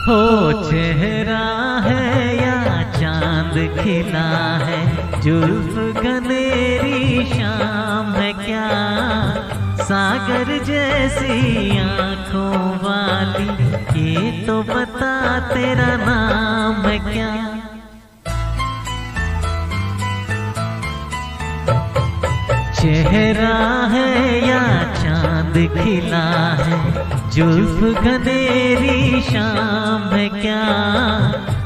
हो चेहरा है या चांद खिला है, जुल्फ घनेरी शाम है क्या, सागर जैसी आंखों वाली, ये तो बता तेरा नाम है क्या। चेहरा है या चांद खिला है, जुल्फ घनेरी शाम है क्या,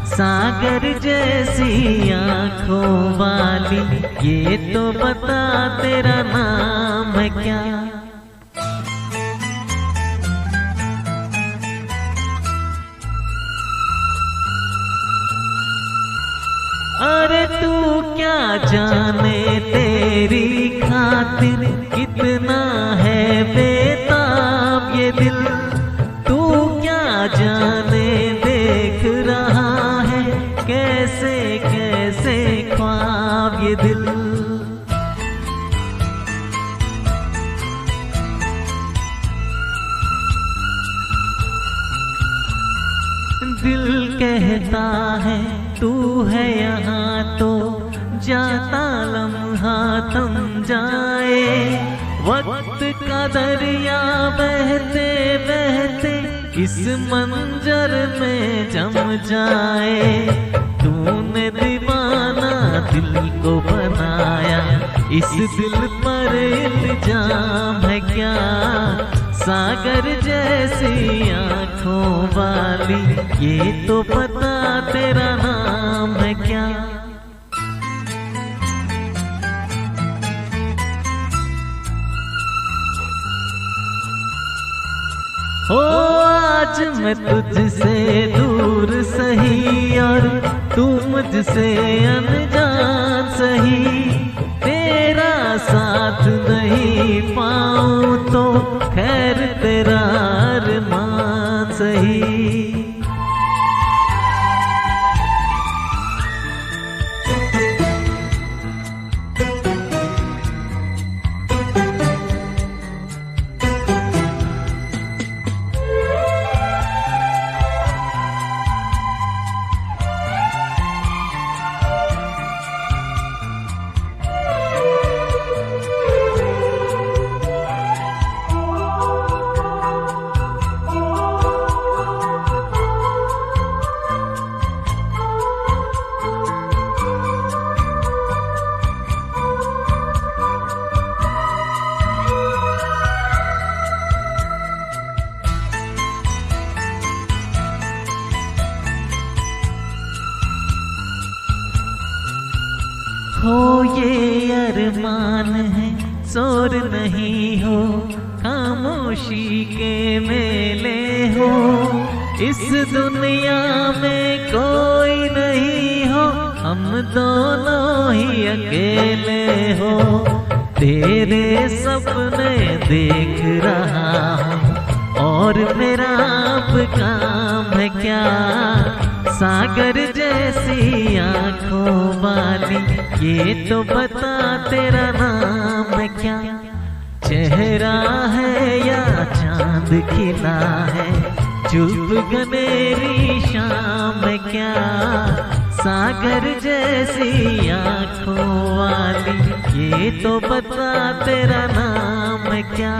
सागर जैसी आंखों वाली, ये तो बता तेरा नाम है क्या। अरे तू क्या जाने तेरी खातिर कितना है बेताब ये दिल, तू क्या जाने देख रहा है कैसे कैसे ख्वाब ये दिल। दिल कहता है तू है यहाँ तो जाता लम्हा थम जाए, वक्त का दरिया बहते बहते इस मंजर में जम जाए। तूने दीवाना दिल को बनाया, इस दिल पर इल्जाम है क्या, सागर जैसी आंखों वाली, ये तो पता तेरा नाम है क्या। हो आज मैं तुझसे दूर सही और तू मुझसे अनजान सही, तेरा साथ नहीं पाऊं तो खैर तेरा अरमान सही। हो ये अरमान है शोर नहीं हो, खामोशी के मेले हो, इस दुनिया में कोई नहीं हो, हम दोनों ही अकेले हो। तेरे सपने देख रहा हूँ और मेरा अब काम है क्या, सागर जैसी आंखों वाली, ये तो बता तेरा नाम है क्या। चेहरा है या चांद खिला है, जुल्फ घनेरी शाम है क्या, सागर जैसी आंखों वाली, ये तो बता तेरा नाम है क्या।